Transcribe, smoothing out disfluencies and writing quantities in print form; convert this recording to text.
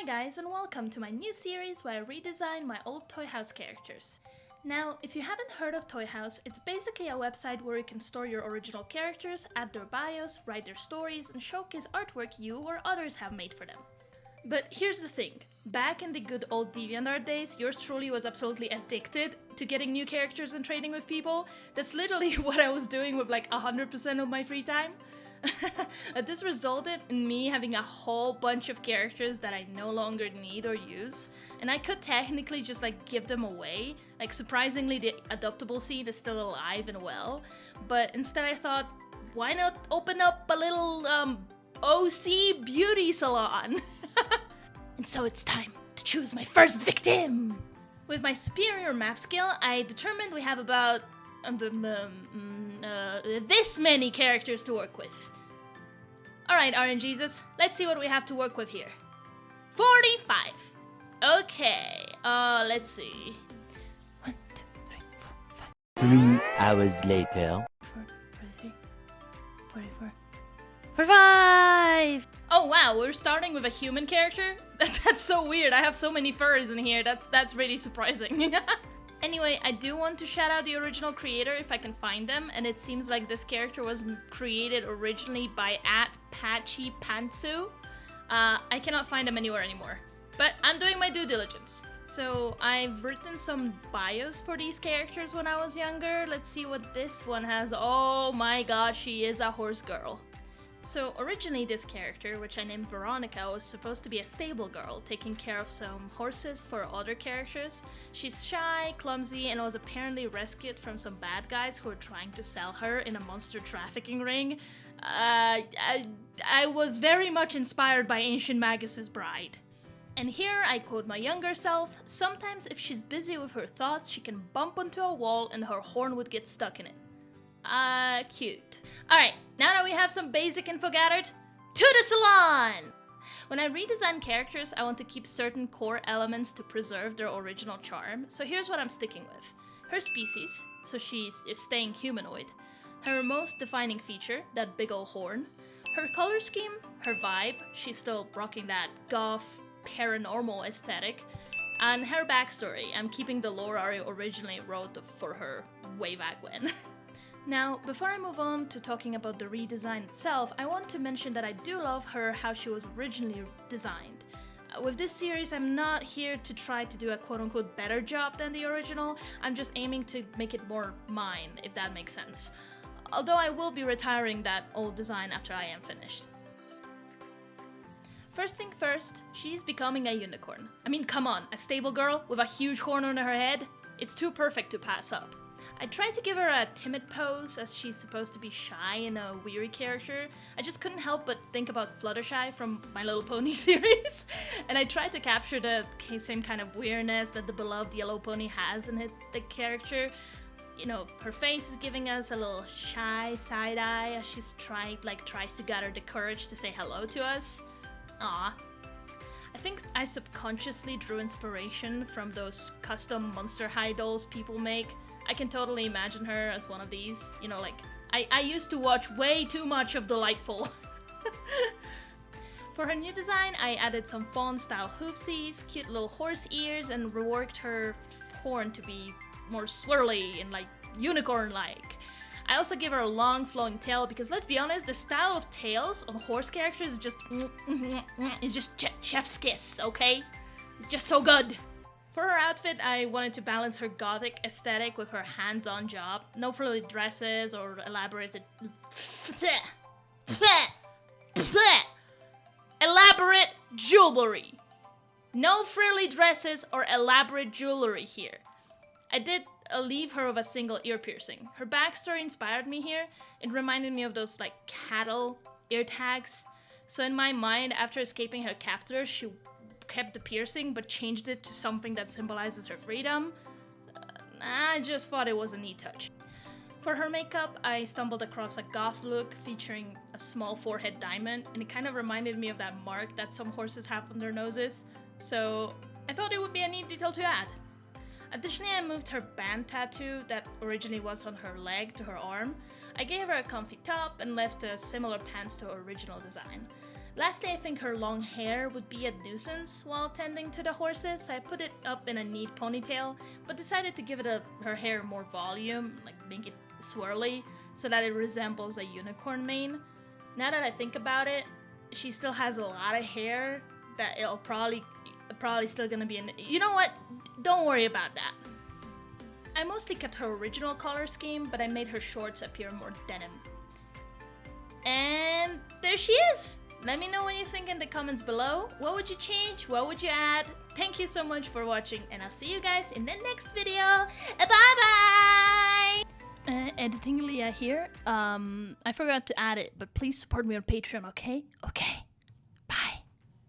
Hi guys, and welcome to my new series where I redesign my old Toy House characters. Now, if you haven't heard of Toy House, it's basically a website where you can store your original characters, add their bios, write their stories, and showcase artwork you or others have made for them. But here's the thing, back in the good old DeviantArt days, yours truly was absolutely addicted to getting new characters and trading with people. That's literally what I was doing with like 100% of my free time. This resulted in me having a whole bunch of characters that I no longer need or use, and I could technically just like give them away. Like surprisingly, the adoptable scene is still alive and well, but instead I thought, why not open up a little OC beauty salon? And so it's time to choose my first victim! With my superior math skill, I determined we have about this many characters to work with. Alright, RNGesus, let's see what we have to work with here. 45! Okay, let's see. 1, 2, 3, 4, 5. 3 hours later. 43, 44, 45! Oh wow, we're starting with a human character? That's so weird, I have so many furs in here, that's really surprising. Anyway, I do want to shout out the original creator if I can find them, and it seems like this character was created originally by @PatchyPantsu. I cannot find them anywhere anymore, but I'm doing my due diligence. So I've written some bios for these characters when I was younger. Let's see what this one has. Oh my god, she is a horse girl. So originally this character, which I named Veronica, was supposed to be a stable girl, taking care of some horses for other characters. She's shy, clumsy, and was apparently rescued from some bad guys who were trying to sell her in a monster trafficking ring. I was very much inspired by Ancient Magus's Bride. And here I quote my younger self, sometimes if she's busy with her thoughts, she can bump onto a wall and her horn would get stuck in it. Cute. Alright, now that we have some basic info gathered, to the salon! When I redesign characters, I want to keep certain core elements to preserve their original charm, so here's what I'm sticking with. Her species, so she is staying humanoid. Her most defining feature, that big ol' horn. Her color scheme, her vibe, she's still rocking that goth, paranormal aesthetic. And her backstory, I'm keeping the lore I originally wrote for her way back when. Now, before I move on to talking about the redesign itself, I want to mention that I do love her how she was originally designed. With this series, I'm not here to try to do a quote-unquote better job than the original, I'm just aiming to make it more mine, if that makes sense. Although I will be retiring that old design after I am finished. First thing first, she's becoming a unicorn. I mean, come on, a stable girl with a huge horn on her head? It's too perfect to pass up. I tried to give her a timid pose as she's supposed to be shy and a weary character. I just couldn't help but think about Fluttershy from My Little Pony series. And I tried to capture the same kind of weirdness that the beloved Yellow Pony has in the character. You know, her face is giving us a little shy side eye as she's tries to gather the courage to say hello to us. Aww. I think I subconsciously drew inspiration from those custom Monster High dolls people make. I can totally imagine her as one of these, you know, like, I used to watch way too much of Delightful. For her new design, I added some fawn-style hoofsies, cute little horse ears, and reworked her horn to be more swirly and, like, unicorn-like. I also gave her a long flowing tail because, let's be honest, the style of tails on horse characters is just it's just chef's kiss, okay? It's just so good. For her outfit, I wanted to balance her gothic aesthetic with her hands-on job. No frilly dresses or elaborate jewelry. No frilly dresses or elaborate jewelry here. I did leave her with a single ear piercing. Her backstory inspired me here. It reminded me of those like cattle ear tags. So in my mind, after escaping her captors, she kept the piercing but changed it to something that symbolizes her freedom. I just thought it was a neat touch. For her makeup, I stumbled across a goth look featuring a small forehead diamond, and it kind of reminded me of that mark that some horses have on their noses, so I thought it would be a neat detail to add. Additionally, I moved her band tattoo that originally was on her leg to her arm. I gave her a comfy top and left similar pants to her original design. Lastly, I think her long hair would be a nuisance while tending to the horses, so I put it up in a neat ponytail, but decided to give her hair more volume, like make it swirly, so that it resembles a unicorn mane. Now that I think about it, she still has a lot of hair that it'll probably still gonna be in. You know what? Don't worry about that. I mostly kept her original color scheme, but I made her shorts appear more denim. And there she is! Let me know what you think in the comments below. What would you change? What would you add? Thank you so much for watching, and I'll see you guys in the next video. Bye-bye! Editing Leah here. I forgot to add it, but please support me on Patreon, okay? Okay.